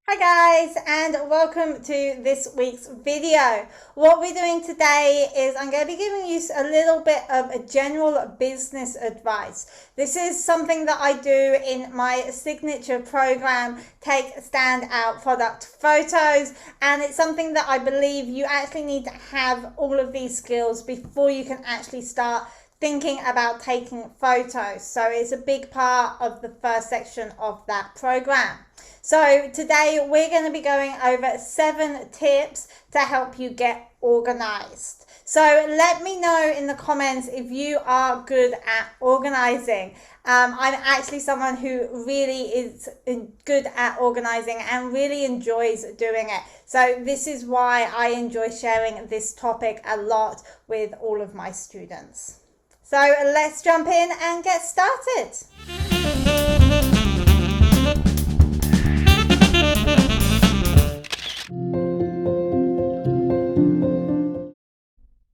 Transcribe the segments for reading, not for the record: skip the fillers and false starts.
Hi guys, and welcome to this week's video. What we're doing today is I'm going to be giving you a little bit of a general business advice. This is something that I do in my signature program, Take Standout Product Photos, and it's something that I believe you actually need to have all of these skills before you can actually start thinking about taking photos. So it's a big part of the first section of that program. So today we're going to be going over 7 tips to help you get organized. So let me know in the comments if you are good at organizing. I'm actually someone who really is good at organizing and really enjoys doing it. So this is why I enjoy sharing this topic a lot with all of my students. So let's jump in and get started.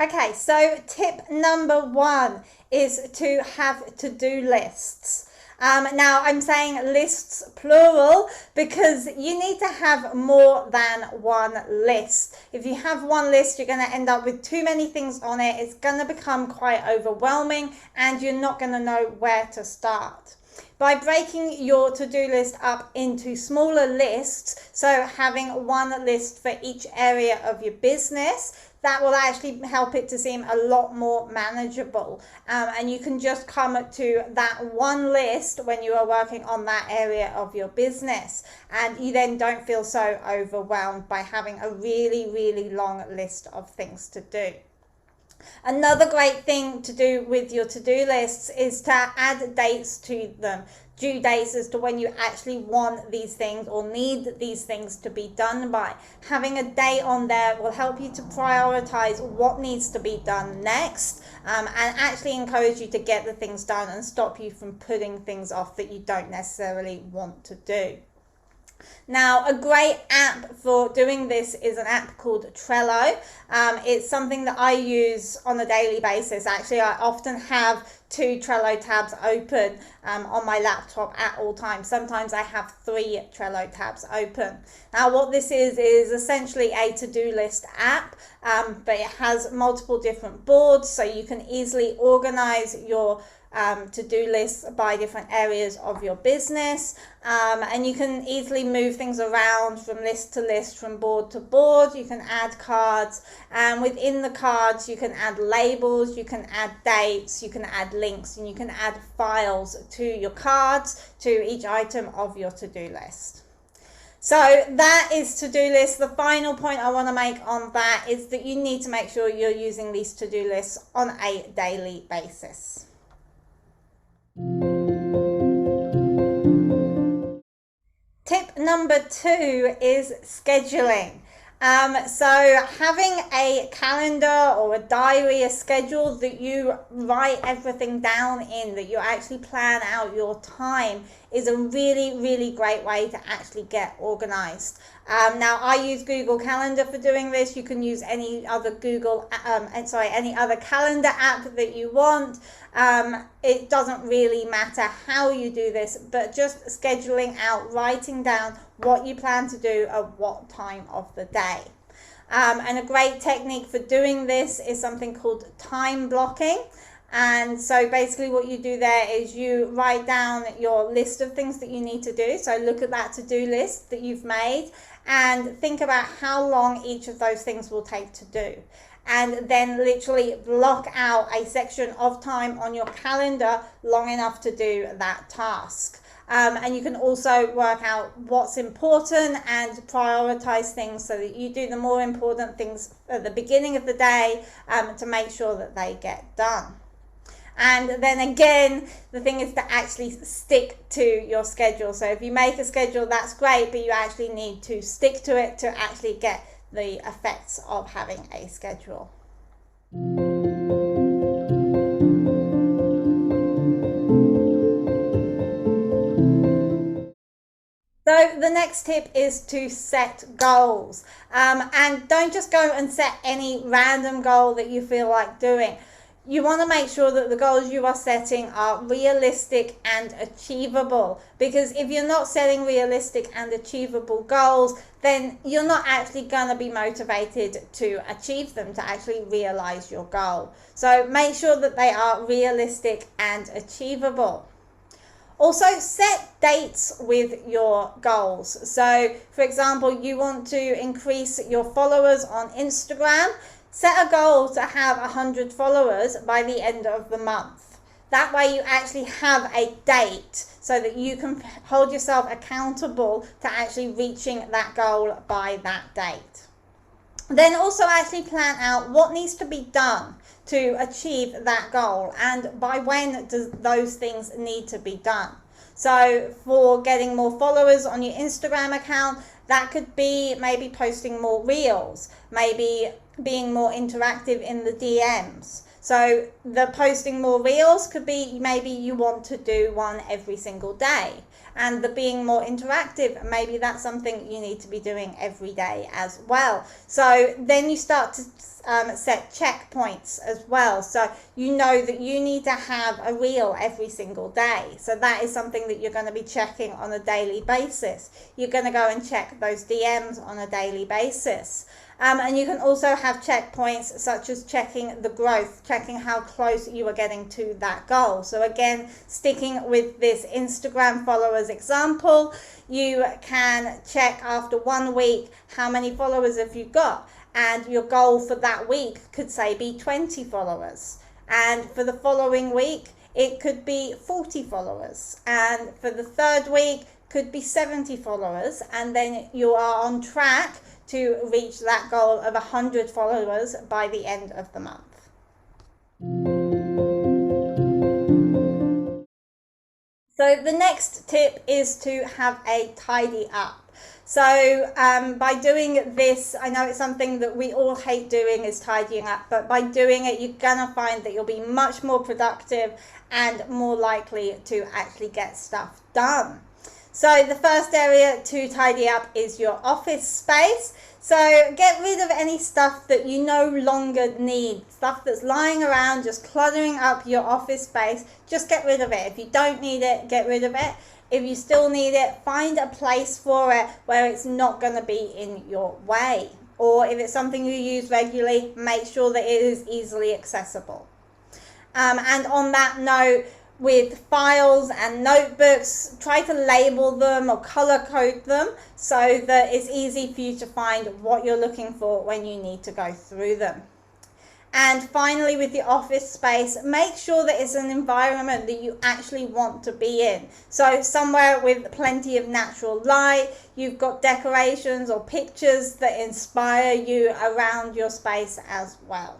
Okay, so tip number 1 is to have to-do lists. Now I'm saying lists plural because you need to have more than one list. If you have one list, you're going to end up with too many things on it. It's going to become quite overwhelming and you're not going to know where to start. By breaking your to-do list up into smaller lists, so having one list for each area of your business, that will actually help it to seem a lot more manageable. And you can just come to that one list when you are working on that area of your business. And you then don't feel so overwhelmed by having a really, really long list of things to do. Another great thing to do with your to-do lists is to add dates to them, due dates as to when you actually want these things or need these things to be done by. Having a date on there will help you to prioritize what needs to be done next, and actually encourage you to get the things done and stop you from putting things off that you don't necessarily want to do. Now, a great app for doing this is an app called Trello. It's something that I use on a daily basis. Actually, I often have 2 Trello tabs open on my laptop at all times. Sometimes I have 3 Trello tabs open. Now, what this is essentially a to-do list app, but it has multiple different boards, so you can easily organize your to-do lists by different areas of your business, and you can easily move things around from list to list, from board to board. You can add cards, and within the cards you can add labels, you can add dates, you can add links, and you can add files to your cards, to each item of your to-do list. So that is to-do list. The final point I want to make on that is that you need to make sure you're using these to-do lists on a daily basis. Tip number 2 is scheduling. So having a calendar or a diary, a schedule that you write everything down in, that you actually plan out your time, is a really, really great way to actually get organized. Now I use Google Calendar for doing this. You can use any other any other calendar app that you want. It doesn't really matter how you do this, but just scheduling out, writing down what you plan to do at what time of the day. And a great technique for doing this is something called time blocking. And so basically what you do there is you write down your list of things that you need to do. So look at that to-do list that you've made and think about how long each of those things will take to do. And then literally block out a section of time on your calendar long enough to do that task. And you can also work out what's important and prioritize things so that you do the more important things at the beginning of the day to make sure that they get done. And then again, the thing is to actually stick to your schedule. So if you make a schedule, that's great, but you actually need to stick to it to actually get the effects of having a schedule. So the next tip is to set goals, and don't just go and set any random goal that you feel like doing. you want to make sure that the goals you are setting are realistic and achievable, because if you're not setting realistic and achievable goals, then you're not actually going to be motivated to achieve them, to actually realize your goal. So make sure that they are realistic and achievable. Also, set dates with your goals. So, for example, you want to increase your followers on Instagram. Set a goal to have 100 followers by the end of the month. That way you actually have a date so that you can hold yourself accountable to actually reaching that goal by that date. Then also actually plan out what needs to be done to achieve that goal, and by when does those things need to be done. So for getting more followers on your Instagram account, that could be maybe posting more reels, maybe being more interactive in the DMs. So the posting more reels could be maybe you want to do one every single day. And the being more interactive, maybe that's something you need to be doing every day as well. So then you start to set checkpoints as well. So you know that you need to have a reel every single day. So that is something that you're going to be checking on a daily basis. You're going to go and check those DMs on a daily basis. And you can also have checkpoints such as checking the growth, checking how close you are getting to that goal. So again, sticking with this Instagram followers example, you can check after 1 week how many followers have you got. And your goal for that week could say be 20 followers. And for the following week, it could be 40 followers. And for the third week, could be 70 followers. And then you are on track to reach that goal of 100 followers by the end of the month. So the next tip is to have a tidy up. So by doing this, I know it's something that we all hate doing is tidying up, but by doing it, you're gonna find that you'll be much more productive and more likely to actually get stuff done. So the first area to tidy up is your office space. So get rid of any stuff that you no longer need, stuff that's lying around, just cluttering up your office space. Just get rid of it. If you don't need it, get rid of it. If you still need it, find a place for it where it's not going to be in your way. Or if it's something you use regularly, make sure that it is easily accessible. And on that note, with files and notebooks, try to label them or color code them so that it's easy for you to find what you're looking for when you need to go through them. And finally, with the office space, make sure that it's an environment that you actually want to be in. So somewhere with plenty of natural light, you've got decorations or pictures that inspire you around your space as well.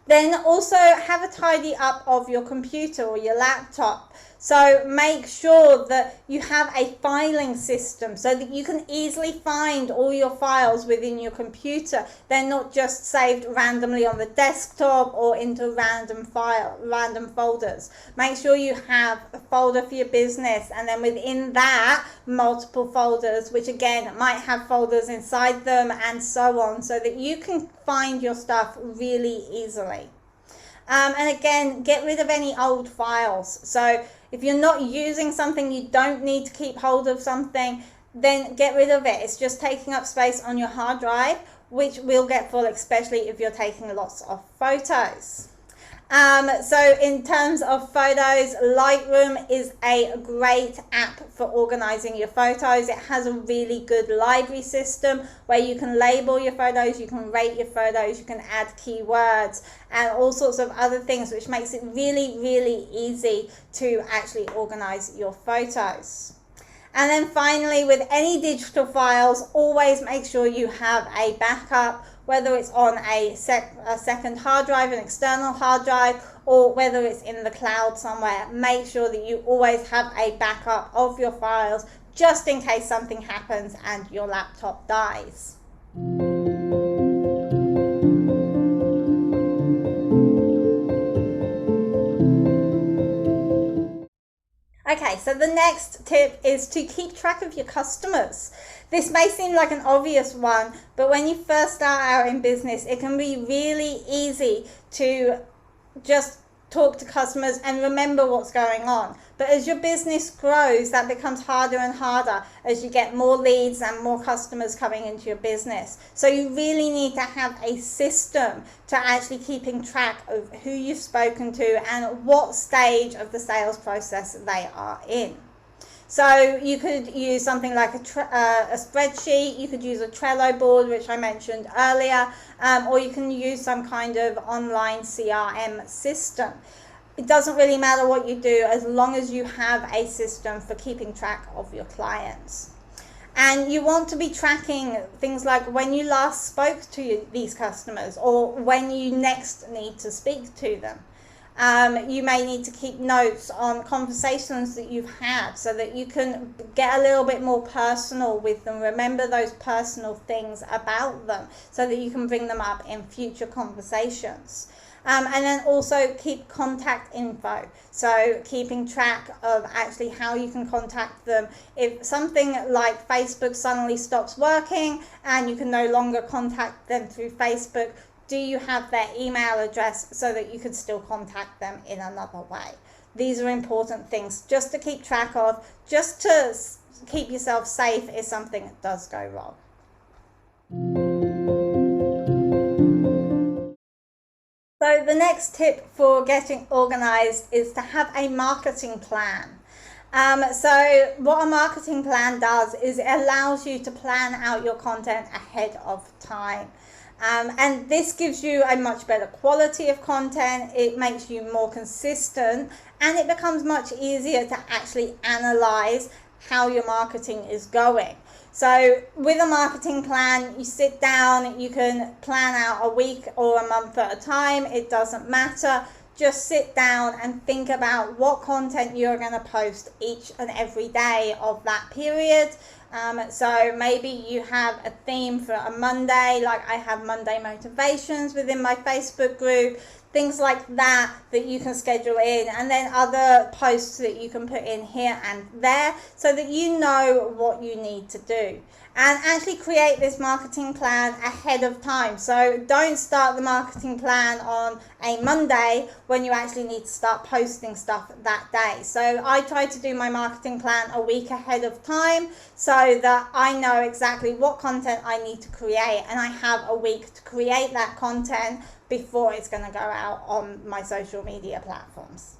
Then also have a tidy up of your computer or your laptop. So make sure that you have a filing system so that you can easily find all your files within your computer. They're not just saved randomly on the desktop or into random folders. Make sure you have a folder for your business, and then within that, multiple folders, which again might have folders inside them and so on, so that you can find your stuff really easily. And again, get rid of any old files. So if you're not using something, you don't need to keep hold of something, then get rid of it. It's just taking up space on your hard drive, which will get full, especially if you're taking lots of photos. So in terms of photos, Lightroom is a great app for organizing your photos. It has a really good library system where you can label your photos, you can rate your photos, you can add keywords and all sorts of other things, which makes it really, really easy to actually organize your photos. And then finally, with any digital files, always make sure you have a backup, whether it's on a second hard drive, an external hard drive, or whether it's in the cloud somewhere. Make sure that you always have a backup of your files just in case something happens and your laptop dies. Okay, so the next tip is to keep track of your customers. This may seem like an obvious one, but when you first start out in business, it can be really easy to just talk to customers and remember what's going on. But as your business grows, that becomes harder and harder as you get more leads and more customers coming into your business. So you really need to have a system to actually keeping track of who you've spoken to and what stage of the sales process they are in. So you could use something like a spreadsheet, you could use a Trello board, which I mentioned earlier, or you can use some kind of online CRM system. It doesn't really matter what you do as long as you have a system for keeping track of your clients. And you want to be tracking things like when you last spoke to these customers or when you next need to speak to them. You may need to keep notes on conversations that you've had so that you can get a little bit more personal with them. Remember those personal things about them so that you can bring them up in future conversations. And then also keep contact info. So keeping track of actually how you can contact them. If something like Facebook suddenly stops working and you can no longer contact them through Facebook, do you have their email address so that you could still contact them in another way? These are important things just to keep track of, just to keep yourself safe if something does go wrong. So the next tip for getting organized is to have a marketing plan. So what a marketing plan does is it allows you to plan out your content ahead of time. And this gives you a much better quality of content, it makes you more consistent, and it becomes much easier to actually analyze how your marketing is going. So with a marketing plan, you sit down, you can plan out a week or a month at a time, it doesn't matter. Just sit down and think about what content you're going to post each and every day of that period. So maybe you have a theme for a Monday, like I have Monday motivations within my Facebook group, things like that you can schedule in, and then other posts that you can put in here and there so that you know what you need to do. And actually create this marketing plan ahead of time. So don't start the marketing plan on a Monday when you actually need to start posting stuff that day. So I try to do my marketing plan a week ahead of time so that I know exactly what content I need to create, and I have a week to create that content before it's going to go out on my social media platforms.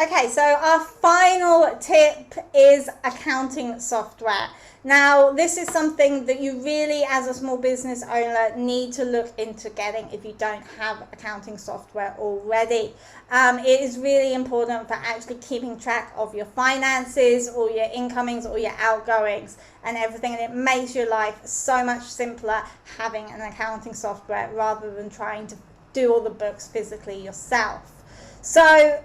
Okay, so our final tip is accounting software. Now, this is something that you really, as a small business owner, need to look into getting if you don't have accounting software already. It is really important for actually keeping track of your finances, or your incomings, or your outgoings, and everything. And it makes your life so much simpler having an accounting software rather than trying to do all the books physically yourself. So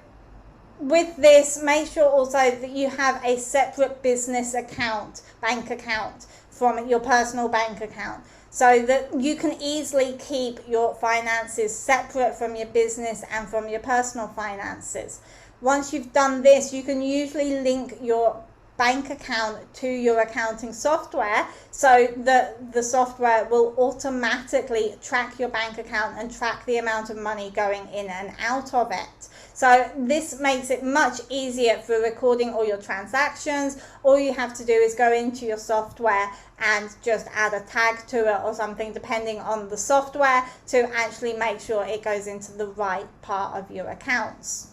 with this, make sure also that you have a separate business account, bank account, from your personal bank account, so that you can easily keep your finances separate from your business and from your personal finances. Once you've done this, you can usually link your bank account to your accounting software so that the software will automatically track your bank account and track the amount of money going in and out of it. So this makes it much easier for recording all your transactions. All you have to do is go into your software and just add a tag to it or something, depending on the software, to actually make sure it goes into the right part of your accounts.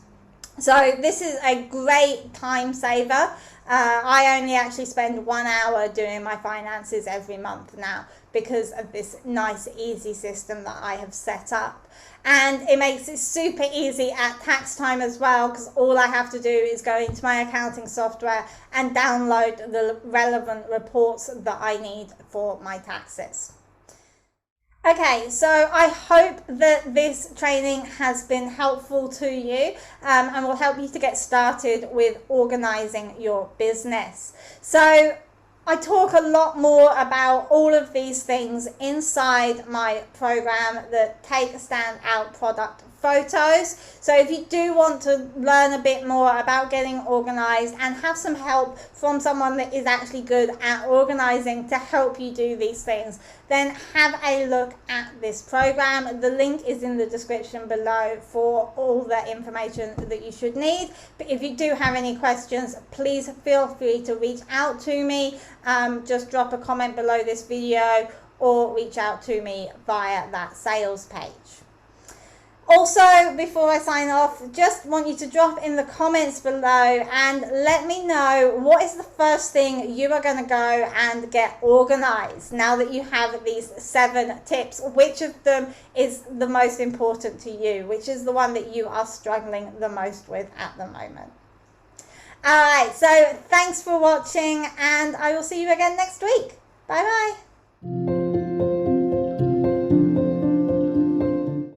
So this is a great time saver. I only actually spend 1 hour doing my finances every month now because of this nice, easy system that I have set up. And it makes it super easy at tax time as well, because all I have to do is go into my accounting software and download the relevant reports that I need for my taxes. Okay, so I hope that this training has been helpful to you and will help you to get started with organizing your business. So I talk a lot more about all of these things inside my program, the Take a Stand Out product photos. So if you do want to learn a bit more about getting organized and have some help from someone that is actually good at organizing to help you do these things, then have a look at this program. The link is in the description below for all the information that you should need. But if you do have any questions, please feel free to reach out to me. Just drop a comment below this video or reach out to me via that sales page. Also, before I sign off, just want you to drop in the comments below and let me know what is the first thing you are going to go and get organized now that you have these 7 tips. Which of them is the most important to you? Which is the one that you are struggling the most with at the moment? Alright, so thanks for watching and I will see you again next week. Bye bye.